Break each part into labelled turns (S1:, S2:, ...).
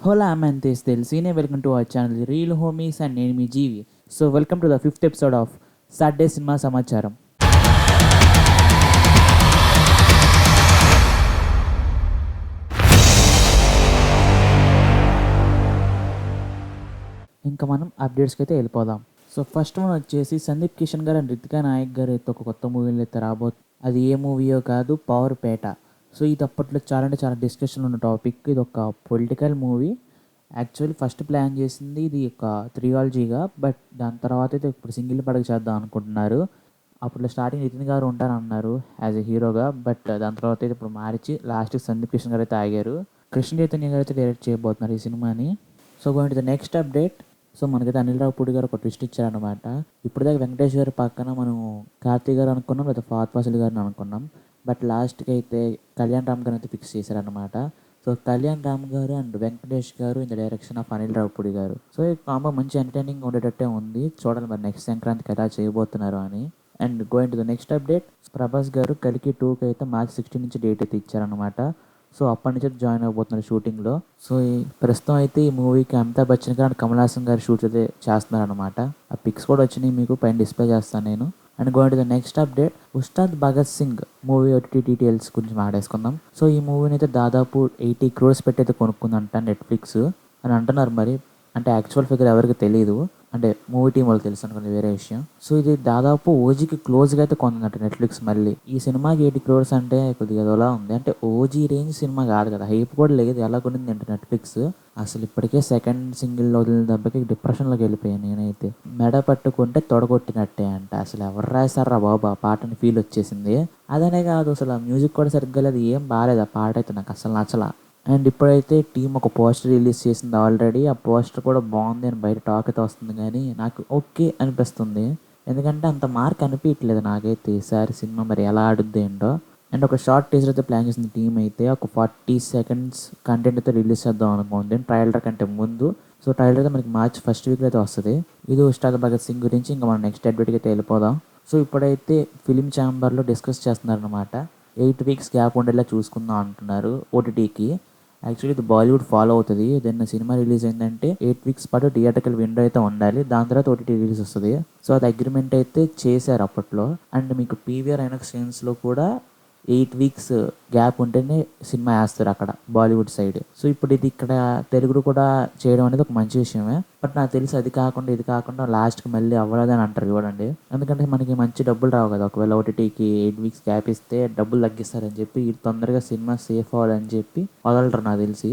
S1: Hola amantes del cine, welcome to our channel Real Homies and నేను మీ జీవి. So welcome to the 5th episode of Saturday Cinema సమాచారం. ఇంకా మనం అప్డేట్స్కి అయితే వెళ్ళిపోదాం. So first one వచ్చేసి సందీప్ కిషన్ గారు అండ్ రితికా నాయక్ గారు అయితే ఒక కొత్త మూవీలో అయితే అది ఏ మూవీయో కాదు, పవర్ పేట. సో ఇది అప్పట్లో చాలా అంటే చాలా డిస్కషన్ ఉన్న టాపిక్. ఇది ఒక political movie. Actually first plan చేసింది ఇది ఒక త్రియాలజీగా, బట్ దాని తర్వాత అయితే ఇప్పుడు సింగిల్ పడక చేద్దాం అనుకుంటున్నారు. అప్పుడు స్టార్టింగ్ నితిన్ గారు ఉంటారన్నారు యాజ్ ఎ హీరోగా, బట్ దాని తర్వాత అయితే ఇప్పుడు మార్చి లాస్ట్కి సందీప్ కిషన్ గారు అయితే ఆగారు. కృష్ణ చైతన్య గారు అయితే డైరెక్ట్ చేయబోతున్నారు ఈ సినిమాని. So going to the next update. So మనకైతే అనిల్ రావుపూడి గారు ఒక ట్విస్ట్ ఇచ్చారనమాట. ఇప్పుడు దాకా వెంకటేష్ గారి పక్కన మనం కార్తీక్ గారు అనుకున్నాం, లేదా ఫాత్ ఫాసిల్ గారిని అనుకున్నాం, బట్ లాస్ట్కి అయితే కళ్యాణ్ రామ్ గారు అయితే ఫిక్స్ చేశారనమాట. సో కళ్యాణ్ రామ్ గారు అండ్ వెంకటేష్ గారు in the direction of Anil Ravipudi గారు. సో ఈ కాంబో మంచి ఎంటర్టైనింగ్ ఉండేటట్టే ఉంది. చూడాలి మరి నెక్స్ట్ సంక్రాంతికి ఎలా చేయబోతున్నారు అని. And going to the next update, Prabhas గారు కలికి 2కి అయితే మార్చ్ 16 నుంచి డేట్ అయితే ఇచ్చారనమాట. సో అప్పటి నుంచి జాయిన్ అవబోతున్నారు షూటింగ్లో. సో ఈ ప్రస్తుతం అయితే ఈ మూవీకి అమితాబ్ బచ్చన్ గారు అండ్ కమల్ హాసన్ గారు షూట్ అయితే చేస్తున్నారనమాట. ఆ పిక్స్ కూడా వచ్చినాయి, మీకు పైన డిస్ప్లే చేస్తాను నేను. And going to the next update, Ustaad Bhagat Singh movie OTT details గురించి మాట్లాడేసుకుందాం. సో ఈ మూవీని అయితే దాదాపు 80 crores పెట్టి అయితే కొనుక్కుందంట నెట్ఫ్లిక్స్ అని అంటున్నారు. మరి అంటే యాక్చువల్ ఫిగర్ ఎవరికి తెలియదు, అంటే మూవీ టీం వాళ్ళకి తెలుసు అనుకునే వేరే విషయం. సో ఇది దాదాపు ఓజీకి క్లోజ్గా అయితే కొందంట నెట్ఫ్లిక్స్. మళ్ళీ ఈ సినిమాకి 80 crores అంటే కొద్దిగా అదోలా ఉంది. అంటే ఓజీ రేంజ్ సినిమా కాదు కదా, హైప్ కూడా లేదు. ఎలా కొనింది అంటే నెట్ఫ్లిక్స్ అసలు ఇప్పటికే సెకండ్ సింగిల్ వదిలిన దెబ్బకి డిప్రెషన్లోకి వెళ్ళిపోయాను నేనైతే. మెడ పట్టుకుంటే తొడగొట్టినట్టే అంట. అసలు ఎవరు రాశారా బాబా పాటని ఫీల్ వచ్చేసింది. అదనే కాదు, అసలు ఆ మ్యూజిక్ కూడా సరిగ్గా లేదు, ఏం బాగాలేదు ఆ పాట అయితే, నాకు అసలు నచ్చలా. అండ్ ఇప్పుడైతే టీం ఒక పోస్టర్ రిలీజ్ చేసింది ఆల్రెడీ. ఆ పోస్టర్ కూడా బాగుంది అని బయట టాక్ అయితే వస్తుంది, కానీ నాకు ఓకే అనిపిస్తుంది. ఎందుకంటే అంత మార్క్ అనిపించట్లేదు నాకైతే ఈసారి సినిమా. మరి ఎలా ఆడుద్ది ఏంటో. అండ్ ఒక షార్ట్ టీజర్ అయితే ప్లాన్ చేసిన టీం అయితే ఒక 40 seconds కంటెంట్ అయితే రిలీజ్ చేద్దాం అనుకుంది ట్రైలర్ కంటే ముందు. సో ట్రైలర్ అయితే మనకి మార్చ్ 1st వీక్లో అయితే వస్తుంది. ఇది ఉస్తాద్ భగత్ సింగ్ గురించి. ఇంకా మనం నెక్స్ట్ అప్డేట్కి అయితే వెళ్ళిపోదాం. సో ఇప్పుడైతే ఫిలిం ఛాంబర్లో డిస్కస్ చేస్తున్నారనమాట. 8 weeks గ్యాప్ ఉండేలా చూసుకుందాం అంటున్నారు OTTకి. యాక్చువల్లీ ఇది బాలీవుడ్ ఫాలో అవుతుంది. దెన్ సినిమా రిలీజ్ అయిందంటే 8 weeks పాటు థియేటర్కల్ విండో అయితే ఉండాలి, దాని తర్వాత OTT రిలీజ్ వస్తుంది. సో అది అగ్రిమెంట్ అయితే చేశారు అప్పట్లో. అండ్ మీకు PVR ఐనాక్స్ స్క్రీన్స్లో కూడా 8 weeks గ్యాప్ ఉంటేనే సినిమా వేస్తారు అక్కడ బాలీవుడ్ సైడ్. సో ఇప్పుడు ఇది ఇక్కడ తెలుగులో కూడా చేయడం అనేది ఒక మంచి విషయమే. బట్ నాకు తెలిసి అది కాకుండా ఇది కాకుండా లాస్ట్కి మళ్ళీ అవ్వలేదని అంటారు చూడండి. ఎందుకంటే మనకి మంచి డబ్బులు రావు కదా, ఒకవేళ OTTకి 8 weeks గ్యాప్ ఇస్తే డబ్బులు తగ్గిస్తారని చెప్పి తొందరగా సినిమా సేఫ్ అవ్వాలని చెప్పి వదలరు నాకు తెలిసి.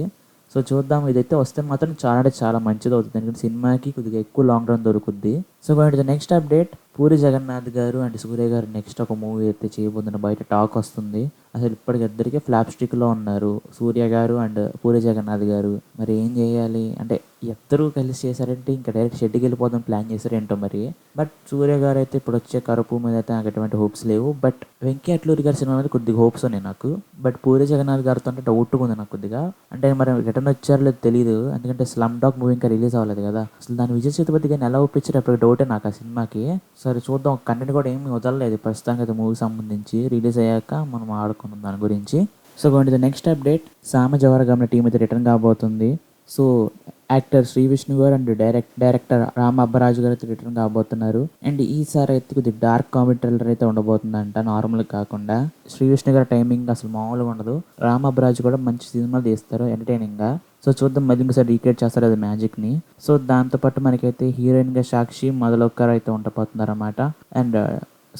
S1: సో చూద్దాం, ఇదైతే వస్తే మాత్రం చాలా అంటే చాలా మంచిది అవుతుంది. ఎందుకంటే సినిమాకి కొద్దిగా ఎక్కువ లాంగ్ రన్ దొరుకుద్ది. So going to the next update, Puri Jagannadh garu and సూర్య గారు నెక్స్ట్ ఒక మూవీ అయితే చేయబోతున్న బయట టాక్ వస్తుంది. అసలు ఇప్పటికి ఇద్దరికి ఫ్లాప్ స్టిక్లో ఉన్నారు సూర్య గారు అండ్ పూరి జగన్నాథ్ గారు. మరి ఏం చేయాలి అంటే ఇద్దరూ కలిసి చేశారంటే ఇంకా డైరెక్ట్ షెడ్కి వెళ్ళిపోదాం ప్లాన్ చేశారు ఏంటో మరి. బట్ సూర్య గారు అయితే ఇప్పుడు వచ్చే కరుపు మీద అయితే నాకు ఎటువంటి హోప్స్ లేవు. బట్ వెంకీ అట్లూరి గారి సినిమా మీద కొద్దిగా హోప్స్ ఉన్నాయి నాకు. బట్ పూరి జగన్నాథ్ గారితో అంటే డౌట్గా ఉంది నాకు కొద్దిగా. అంటే మరి రిటర్న్ వచ్చారో లేదు తెలియదు, ఎందుకంటే స్లమ్ డాగ్ మూవీ ఇంకా రిలీజ్ అవ్వలేదు కదా. అసలు దాని విజయ్ సేతుపతి గారిని ఎలా ఒప్పించారు అప్పుడు డౌటే నాకు ఆ సినిమాకి. సరే చూద్దాం, కంటెంట్ కూడా ఏమి వదలలేదు ప్రస్తుతానికి అయితే మూవీ సంబంధించి. రిలీజ్ అయ్యాక మనం ఆడుకున్నాం దాని గురించి. So going to the next update, Samajavaragamana team అయితే రిటర్న్ కాబోతుంది. సో యాక్టర్ శ్రీ విష్ణు గారు అండ్ డైరెక్టర్ రామ్ అబ్బరాజు గారు అయితే రిటర్న్ కాబోతున్నారు. అండ్ ఈసారి అయితే కొద్దిగా డార్క్ కామెడీ థ్రిల్లర్ అయితే ఉండబోతుందంట, నార్మల్ కాకుండా. శ్రీ విష్ణు గారి టైమింగ్ అసలు మామూలుగా ఉండదు. రామ్ అబ్బరాజు కూడా మంచి సినిమాలు తీస్తారు ఎంటర్టైనింగ్గా. సో చూద్దాం మళ్ళీ ఇంకోసారి రీక్రియేట్ చేస్తారు అది మ్యాజిక్ని. సో దాంతోపాటు మనకైతే హీరోయిన్గా సాక్షి మొదలొక్కరు అయితే ఉండబోతున్నారు అన్నమాట. అండ్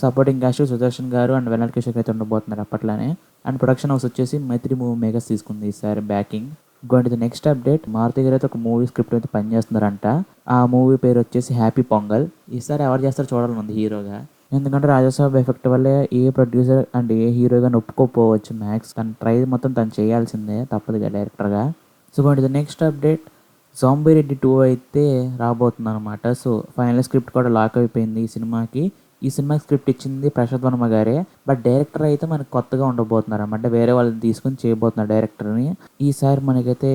S1: సపోర్టింగ్ క్యాస్ట్ సుదర్శన్ గారు అండ్ వెన్నెల కిషోర్ అయితే ఉండబోతున్నారు అప్పట్లానే. అండ్ ప్రొడక్షన్ హౌస్ వచ్చేసి మైత్రి మూవీ మేకర్స్ తీసుకుంది ఈసారి backing. Going to the next update, Maruthi garu అయితే ఒక మూవీ స్క్రిప్ట్ అయితే పనిచేస్తున్నారంట. ఆ మూవీ పేరు వచ్చేసి హ్యాపీ పొంగల్. ఈసారి ఎవరు చేస్తారో చూడాలని ఉంది హీరోగా. ఎందుకంటే రాజాసాబ్ ఎఫెక్ట్ వల్లే ఏ ప్రొడ్యూసర్ అండ్ ఏ హీరోగా ఒప్పుకోపోవచ్చు మ్యాక్స్. తను ట్రై మొత్తం తను చేయాల్సిందే తప్పదుగా డైరెక్టర్గా. So going to the next update, Zombie Reddy 2 అయితే రాబోతుంది అనమాట. సో ఫైనల్ స్క్రిప్ట్ కూడా లాక్ అయిపోయింది ఈ సినిమాకి. ఈ సినిమాకి స్క్రిప్ట్ ఇచ్చింది ప్రశాంత్ వర్మ గారే, బట్ డైరెక్టర్ అయితే మనకు కొత్తగా ఉండబోతున్నారు అన్నమాట. వేరే వాళ్ళని తీసుకుని చేయబోతున్నారు డైరెక్టర్ని. ఈసారి మనకైతే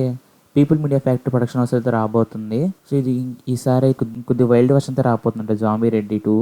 S1: People Media Factory production house అయితే రాబోతుంది. సో ఇది ఈసారి కొద్ది వైల్డ్ వర్షన్ అయితే రాబోతుందంట Zombie Reddy 2.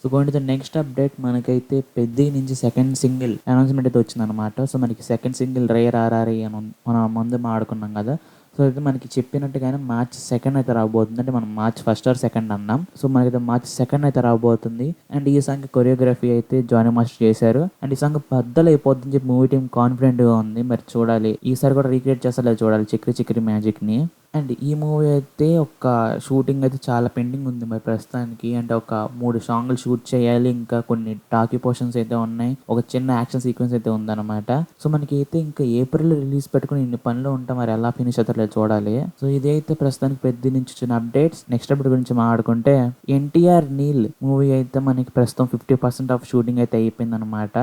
S1: So going to the next update, మనకైతే పెద్ది నుంచి సెకండ్ సింగిల్ అనౌన్స్మెంట్ అయితే వచ్చిందనమాట. సో మనకి సెకండ్ సింగిల్ రేర్ RRI అని మనం ముందు మాడుకున్నాం కదా. సో అయితే మనకి చెప్పినట్టుగానే మార్చ్ 2 అయితే రాబోతుంది. అంటే మనం మార్చ్ 1 ఆర్ 2 అన్నాం. సో మనకైతే మార్చ్ 2 అయితే రాబోతుంది. అండ్ ఈ సాంగ్ కొరియోగ్రఫీ అయితే జానీ మాస్టర్ చేశారు. అండ్ ఈ సాంగ్ బద్దలు అయిపోతుందని చెప్పి మూవీ టీం కాన్ఫిడెంట్ గా ఉంది. మరి చూడాలి ఈసారి కూడా రీక్రియేట్ చేస్తారో చూడాలి చిక్రీ చిక్రీ మ్యాజిక్ ని. అండ్ ఈ మూవీ అయితే ఒక షూటింగ్ అయితే చాలా పెండింగ్ ఉంది మరి ప్రస్తుతానికి. అంటే ఒక 3 సాంగ్లు షూట్ చేయాలి, ఇంకా కొన్ని టాకీ పోర్షన్స్ అయితే ఉన్నాయి, ఒక చిన్న యాక్షన్ సీక్వెన్స్ అయితే ఉందన్నమాట. సో మనకి అయితే ఇంకా ఏప్రిల్ రిలీజ్ పెట్టుకుని ఇన్ని పనులు ఉంటాం, మరి ఎలా ఫినిష్ అవుతారో చూడాలి. సో ఇదైతే ప్రస్తుతానికి పెద్ద నుంచి వచ్చిన అప్డేట్స్. నెక్స్ట్ అప్డేట్ గురించి మాట్లాడుకుంటే ఎన్టీఆర్ నీల్ మూవీ అయితే మనకి ప్రస్తుతం 50% ఆఫ్ షూటింగ్ అయితే అయిపోయింది అనమాట.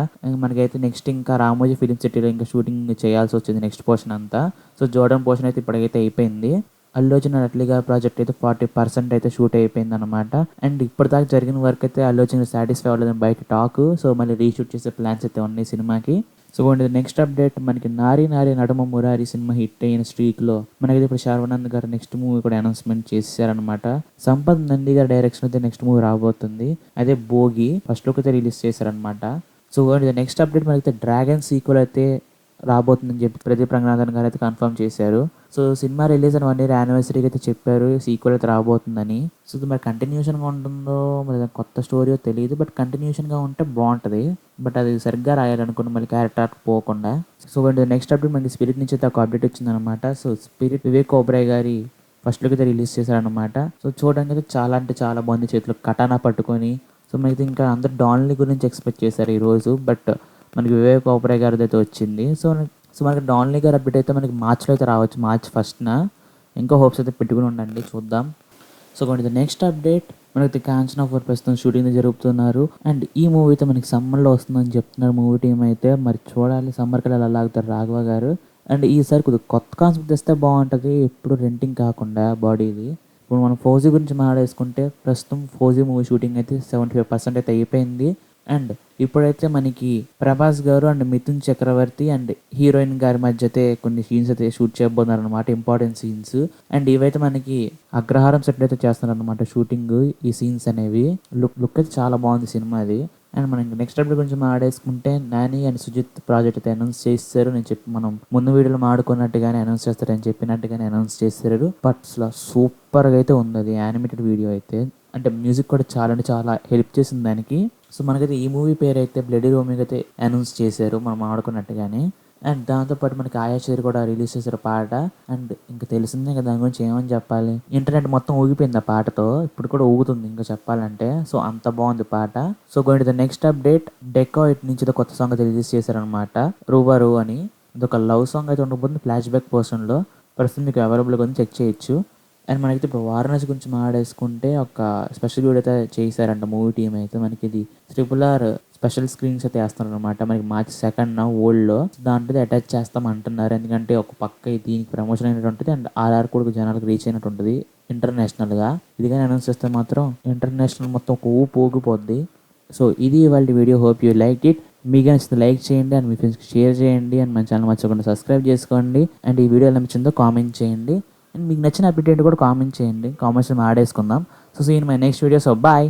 S1: మనకైతే నెక్స్ట్ ఇంకా రామోజీ ఫిలిం సిటీలో ఇంకా షూటింగ్ చేయాల్సి వచ్చింది నెక్స్ట్ పోర్షన్ అంతా. సో జోర్డన్ పోర్షన్ అయితే ఇప్పటికైతే అయిపోయింది. అల్లు అర్జున్ అట్లీ గారి ప్రాజెక్ట్ అయితే 40% అయితే షూట్ అయిపోయింది అనమాట. అండ్ ఇప్పటిదాకా జరిగిన వర్క్ అయితే అల్లు అర్జున్ సాటిస్ఫై అవ్వలేదని బయట టాక్. సో మళ్ళీ రీషూట్ చేసే ప్లాన్స్ అయితే ఉన్నాయి సినిమాకి. సో నెక్స్ట్ అప్డేట్ మనకి నారీ నారీ నడుమ మురారి సినిమా హిట్ అయిన స్ట్రీక్ లో మనకైతే ఇప్పుడు శర్వానంద్ గారు నెక్స్ట్ మూవీ కూడా అనౌన్స్మెంట్ చేశారనమాట. సంపత్ నంది గారి డైరెక్షన్ అయితే నెక్స్ట్ మూవీ రాబోతుంది. అదే భోగి ఫస్ట్ లుక్ అయితే రిలీజ్ చేశారనమాట. సో నెక్స్ట్ అప్డేట్ మనకి డ్రాగన్ సీక్వెల్ అయితే రాబోతుందని చెప్పి ప్రదీప్ రంగనాథన్ గారు అయితే కన్ఫర్మ్ చేశారు. సో సినిమా రిలీజ్ అయిన 1 year యానివర్సరీకి అయితే చెప్పారు సీక్వెల్ అయితే రాబోతుందని. సో ఇది మరి కంటిన్యూషన్గా ఉంటుందో మరి కొత్త స్టోరీ తెలియదు, బట్ కంటిన్యూషన్గా ఉంటే బాగుంటుంది. బట్ అది సరిగ్గా రాయాలనుకున్న మళ్ళీ క్యారెక్టర్ పోకుండా. సో నెక్స్ట్ అప్డేట్ మనకి స్పిరిట్ నుంచి అయితే ఒక అప్డేట్ వచ్చిందనమాట. సో స్పిరిట్ వివేక్ ఓబ్రాయ్ గారి ఫస్ట్ లుక్ అయితే రిలీజ్ చేశారనమాట. సో చూడడానికి అయితే చాలా అంటే చాలా బాగుంది, చేతిలో కటానా పట్టుకొని. సో మనకి ఇంకా అందరు డాన్లీ గురించి ఎక్స్పెక్ట్ చేశారు ఈరోజు, బట్ మనకి వివేక్ ఓబ్రాయ్ గారిది అయితే వచ్చింది. సో మనకి డాన్లీ గారి అప్డేట్ అయితే మనకి మార్చ్లో అయితే రావచ్చు, మార్చ్ 1న. ఇంకా హోప్స్ అయితే పెట్టుకుని ఉండండి, చూద్దాం. సో నెక్స్ట్ అప్డేట్ మనకి కాంచనా 4 ప్రస్తుతం షూటింగ్ జరుపుతున్నారు. అండ్ ఈ మూవీ అయితే మనకి సమ్మర్లో వస్తుందని చెప్తున్నారు మూవీ టీం అయితే. మరి చూడాలి సమ్మర్ కల్లా ఎలా లాగుతారు రాఘవ గారు. అండ్ ఈసారి కొద్దిగా కొత్త కాన్సెప్ట్ తెస్తే బాగుంటుంది, ఎప్పుడు రెంటింగ్ కాకుండా బాడీది. ఇప్పుడు మనం ఫౌజీ గురించి మాట్లాడేసుకుంటే ప్రస్తుతం ఫౌజీ మూవీ షూటింగ్ అయితే 75% అయితే అయిపోయింది. అండ్ ఇప్పుడైతే మనకి Prabhas garu and Mithun Chakraborty and heroine గారి మధ్య అయితే కొన్ని సీన్స్ అయితే షూట్ చేయబోతున్నారు అనమాట, ఇంపార్టెంట్ సీన్స్. అండ్ ఇవైతే మనకి అగ్రహారం సెట్ అయితే చేస్తున్నారు అనమాట షూటింగ్. ఈ సీన్స్ అనేవి లుక్ అయితే చాలా బాగుంది సినిమా అది. అండ్ మనం నెక్స్ట్ అప్డేట్ గురించి మాట్లాడేసుకుంటే నాని అండ్ సుజిత్ ప్రాజెక్ట్ అయితే అనౌన్స్ చేస్తారు. నేను చెప్పి మనం ముందు వీడియోలో మాడుకున్నట్టుగానే అనౌన్స్ చేస్తారని చెప్పినట్టుగానే అనౌన్స్ చేస్తారు. బట్ అసలు సూపర్గా అయితే ఉంది అది యానిమేటెడ్ వీడియో అయితే. అంటే మ్యూజిక్ కూడా చాలా అంటే చాలా హెల్ప్ చేసింది దానికి. సో మనకైతే ఈ మూవీ పేరు అయితే బ్లడీ రోమింగ్ అయితే అనౌన్స్ చేశారు మనం ఆడుకున్నట్టుగానే. అండ్ దాంతోపాటు మనకి ఆయాషేర్ కూడా రిలీజ్ చేశారు పాట. అండ్ ఇంకా తెలిసిందే కదా దాని గురించి ఏమని చెప్పాలి, ఇంటర్నెట్ మొత్తం ఊగిపోయింది ఆ పాటతో, ఇప్పుడు కూడా ఊగుతుంది ఇంకా చెప్పాలంటే. సో అంత బాగుంది పాట. సో నెక్స్ట్ అప్డేట్ డెకాయిట్ నుంచి కొత్త సాంగ్ అయితే రిలీజ్ చేశారనమాట, రూబారు అని. ఇదొక లవ్ సాంగ్ అయితే ఉండబోతుంది ఫ్లాష్ బ్యాక్ పోర్షన్లో. ప్రస్తుతం మీకు అవైలబుల్గా ఉంది, చెక్ చేయొచ్చు. అండ్ మనకైతే ఇప్పుడు వారణాసి గురించి మాట్లాడేసుకుంటే ఒక స్పెషల్ వీడియో అయితే చేశారంట మూవీ టీం అయితే. మనకి ఇది RRR స్పెషల్ స్క్రీన్స్ అయితే వేస్తున్నారు అనమాట మనకి మార్చ్ 2న ఓల్డ్లో. దాంట్లో అటాచ్ చేస్తాం అంటున్నారు, ఎందుకంటే ఒక పక్క దీనికి ప్రమోషన్ అయినట్టు ఉంటుంది అండ్ RR కూడా జనాలకు రీచ్ అయినట్టు ఉంటుంది ఇంటర్నేషనల్గా. ఇది కానీ అనౌన్స్ చేస్తే మాత్రం ఇంటర్నేషనల్ మొత్తం ఒక ఊపు ఊగిపోద్ది. సో ఇది వాళ్ళ video, hope you like it. మీకు నచ్చితే లైక్ చేయండి అండ్ మీ ఫ్రెండ్స్కి షేర్ చేయండి అండ్ మన ఛానల్ మర్చిపోకుండా సబ్స్క్రైబ్ చేసుకోండి. అండ్ ఈ వీడియో ఎలా నచ్చిందో కామెంట్ చేయండి. అండ్ మీకు నచ్చిన అప్డేట్ కూడా కామెంట్ చేయండి, కామెంట్స్ ఆడేసుకుందాం. So see in my next video. So bye.